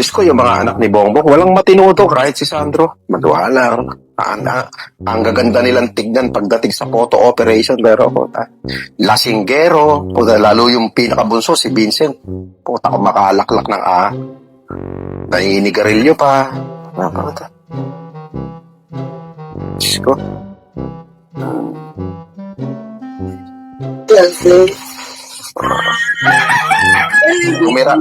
Diyos ko, yung mga anak ni Bongbong, walang matinuto kahit si Sandro. Madwala. Ang gaganda nilang tignan pagdating sa photo operation. Pero, lasinggero, lalo yung pinakabunso, si Vincent. Puta ko makalaklak ng naninigarilyo pa. Diyos ko. Umira.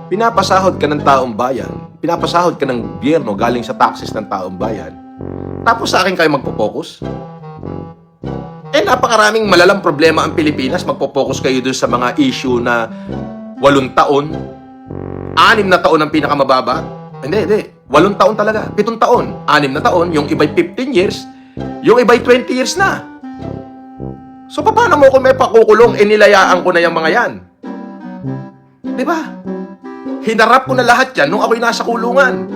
Pinapasahod ka ng taong bayan, pinapasahod ka ng gobyerno galing sa taxes ng taong bayan, tapos sa akin kayo magpo-focus? Napakaraming malalang problema ang Pilipinas, magpo-focus kayo dun sa mga issue na 8 taon, 6 na taon ang pinakamababa. Hindi. 8 taon talaga, 7 taon, 6 na taon, yung iba'y 15 years, yung iba'y 20 years na. So, paano mo kung may pakukulong, nilayaan ko na yung mga yan? Di ba? Hinarap ko na lahat yan nung ako'y nasa kulungan.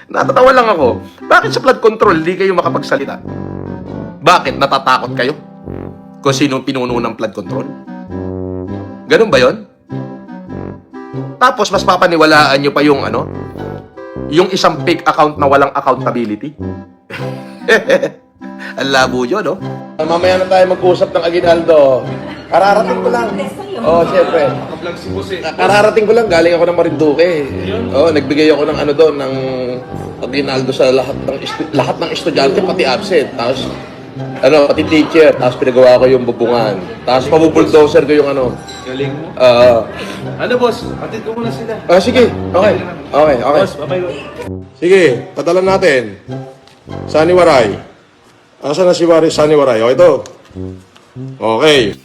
Natatawa lang ako. Bakit sa flood control di kayo makapagsalita? Bakit? Natatakot kayo? Kung sino pinuno ng flood control? Ganun ba yon? Tapos mas papaniwalaan nyo pa yung yung isang fake account na walang accountability. Ang labo yun, no? Mamaya na tayo mag-usap ng Aguinaldo. Kararating ko lang. Siyempre. Kararating ko lang. Galing ako ng Marinduque. Nagbigay ako ng doon, ng Aguinaldo sa lahat ng estudyante, pati absent. Tapos, pati teacher. Tapos pinagawa ko yung bubungan. Tapos pabubuldozer ko yung Galing mo. Boss? Patid ko muna sila. Sige. Okay. Boss, bye-bye. Sige, padala natin. Sani Waray. Asa na si Sani Waray? Ito. Okay.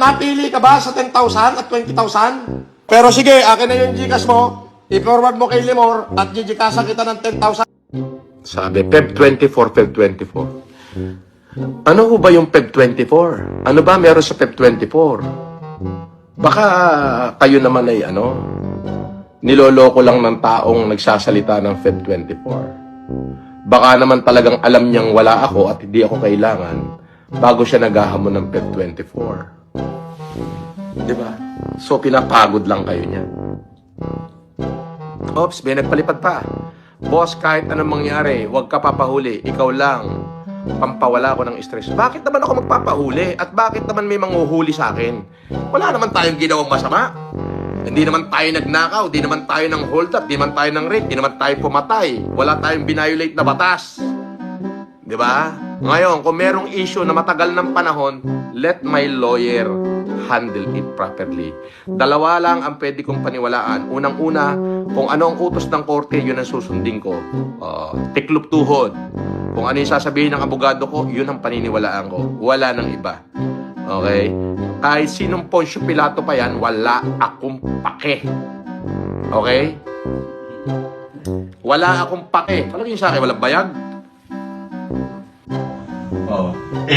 Napili ka ba sa 10,000 at 20,000? Pero sige, akin na yung Gcash mo. I-forward mo kay Limor at Gcash kita ng 10,000. Sabi, Feb 24, Feb 24. Ano ho ba yung Feb 24? Ano ba meron sa Feb 24? Baka kayo naman ay niloloko lang ng taong nagsasalita ng Feb 24. Baka naman talagang alam niyang wala ako at hindi ako kailangan bago siya naghahamon ng Feb 24. Diba? So, pinapagod lang kayo niya. Oops, may nagpalipad pa. Boss, kahit anong mangyari, huwag ka papahuli. Ikaw lang. Pampawala ko ng stress. Bakit naman ako magpapahuli? At bakit naman may manghuhuli sa akin? Wala naman tayong ginawang masama. Hindi naman tayo nagnakaw, di naman tayo ng hold up, di naman tayo ng rape, di naman tayo pumatay. Wala tayong binayolate na batas. Di ba? Ngayon, kung merong issue na matagal ng panahon, let my lawyer handle it properly. Dalawa lang ang pwede kong paniwalaan. Unang-una, kung ano ang utos ng korte, yun ang susundin ko. Tiklop tuhod. Kung ano yung sasabihin ng abogado ko, yun ang paniniwalaan ko. Wala nang iba. Okay? Kahit sinong Poncio Pilato pa yan, wala akong pake. Okay? Wala akong pake. Ano yung sa akin? Walang bayag?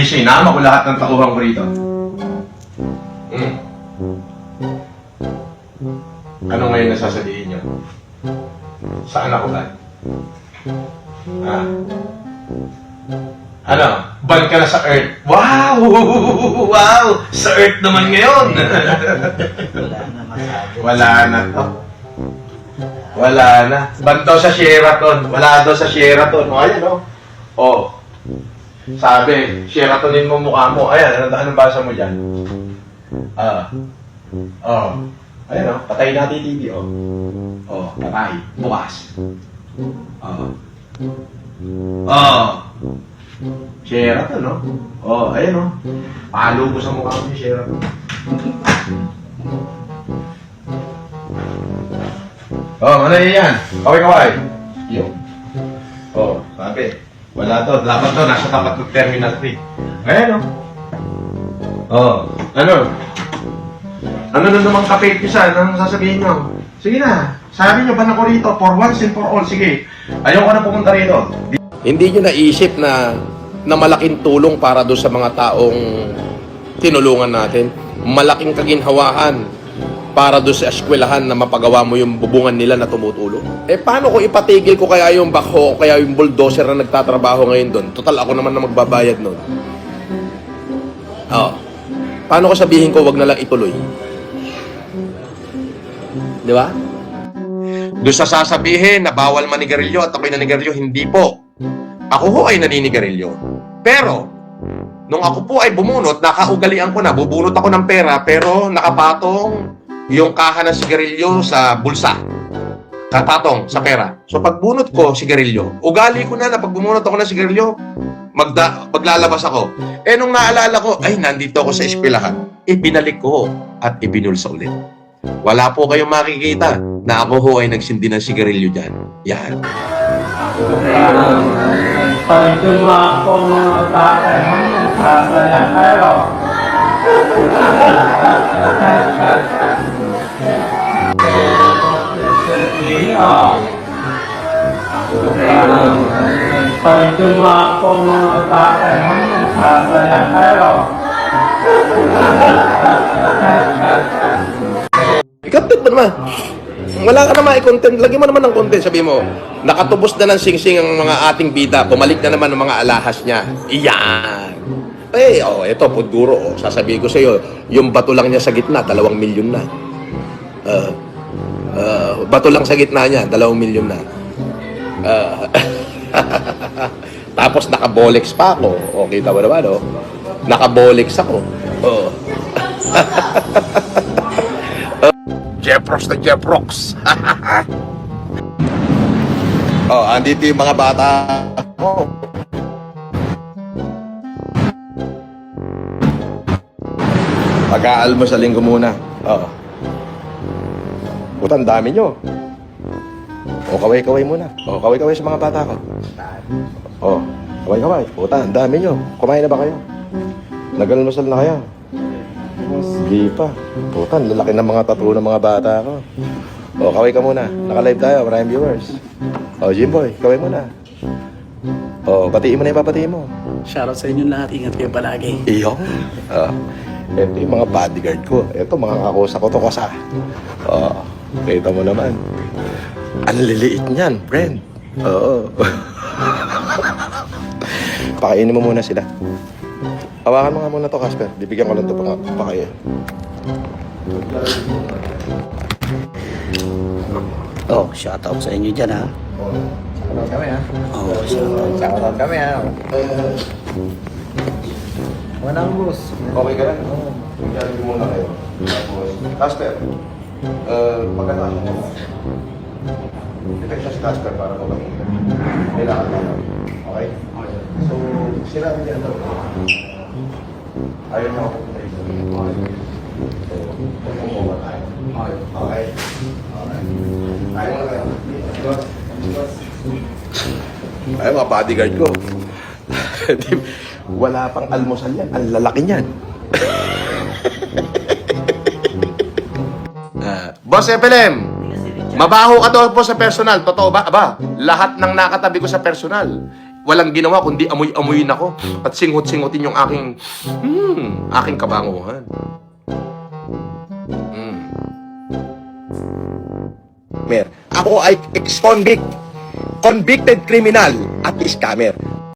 Sinama ko lahat ng tauhan ko rito. Ano ngayon nasasabihin nyo? Saan ako ba? Ban ka na sa Earth. Wow! Wow! Sa Earth naman ngayon. Wala na to. Wala na. Ban daw sa Sheraton. Wala daw sa Sheraton. Ayan sabi, Sheratonin mo mukha mo. Ayan, anong basa mo dyan? Ayan patay natin TV patay. Bukas. Sheraton, ayan palo ko sa mukha mo ni Sheraton. Ano yan? Kaway. Yung. Sabi. Wala to. Dapat to. Nasa tapat ng Terminal 3. Ayan Ano na naman kapit-pisan? Anong sasabihin nyo? Sige na. Sabi nyo, ban ako rito. For once and for all. Sige. Ayaw ko na pumunta rito. Hindi nyo naisip na malaking tulong para doon sa mga taong tinulungan natin. Malaking kaginhawahan para doon sa eskwelahan na mapagawa mo yung bubungan nila na tumutulong. Paano ko ipatigil ko kaya yung backhoe o kaya yung bulldozer na nagtatrabaho ngayon doon? Total, ako naman na magbabayad nun. Oh. Paano ko sabihin ko wag na lang ituloy? Di ba? Doon sa sasabihin na bawal manigarilyo at ako'y nanigarilyo, hindi po. Ako ho ay naninigarilyo. Pero, nung ako po ay bumunot, nakaugalian ko na, bubunot ako ng pera, pero nakapatong yung kaha ng sigarilyo sa bulsa. Kapatong sa pera. So pagbunot ko sigarilyo, ugali ko na pag bumunot ako ng sigarilyo, maglalabas ako. Eh nung naalala ko, ay nandito ako sa eskwelahan, ibinalik ko at ibinulsa ulit. Wala po kayong makikita na ako ho ay nagsindi ng sigarilyo dyan. Yan. Pag dumako mga bata, sasaya kayo. Pag dumako mga bata, sasaya kayo. Content mo naman. Wala ka naman i-content. Lagi mo naman ng content. Sabi mo, nakatubos na ng singsing ang mga ating bida. Bumalik na naman ang mga alahas niya. Iyan. Eh, eto, Pudguro. Oh. Sasabihin ko sa iyo, yung bato lang niya sa gitna, 2 milyon na. Bato lang sa gitna niya, 2 milyon na. Tapos nakabolex pa ako. O, kita mo naman, oh. Nakabolex ako. Oh. Jeprox na Jeprox. Oh, andito yung mga bata. Oh. Pag-aalmosalin ko muna. Oo. Puta, ang dami nyo. O, kaway-kaway muna. O, kaway-kaway sa mga bata ko. O, kaway-kaway. Puta, ang dami nyo. Kumain na ba kayo? Nag-almusal na kayo? Hindi pa. Puta, ang lalaki ng mga tattoo ng mga bata ko. O, kaway ka muna. Naka-live tayo, maraming viewers. O, Jimboy, kaway muna. O, batiin mo na yung papatiin mo. Shoutout sa inyo lahat. Ingat kayo palagi. Iyo. Ito yung mga bodyguard ko. Ito, mga kakusa ko to kasa. Kita mo naman. Ang liliit niyan, friend. Oo. Pakainin mo muna sila. Hawakan mo nga muna to, Casper. Bibigyan ko lang to pakain. Oh, shoutout sa inyo dyan ha. Shoutout kami ha. Oh, shoutout. Shoutout kami ha. Walang boss. Okay ka lang? Oo. Bigyan ko muna kayo. Casper, pagkatapos mo. Detect siya si Casper para mabangin ka. Kailangan tayo. Okay? So, sila ang dyan daw. Ayaw niya ako pupunta ito. So, pagkumuha tayo. Okay? Ayaw na kayo. Ay, mga bodyguard ko. Wala pang almusal yan. Ang lalaki niyan. Boss FLM, mabaho ka daw po sa personal. Totoo ba? Aba, lahat ng nakatabi ko sa personal, walang ginawa kundi amoy-amoyin ako at singhot-singhotin yung aking kabanguhan. Ako ay ex-convict, convicted criminal at scammer.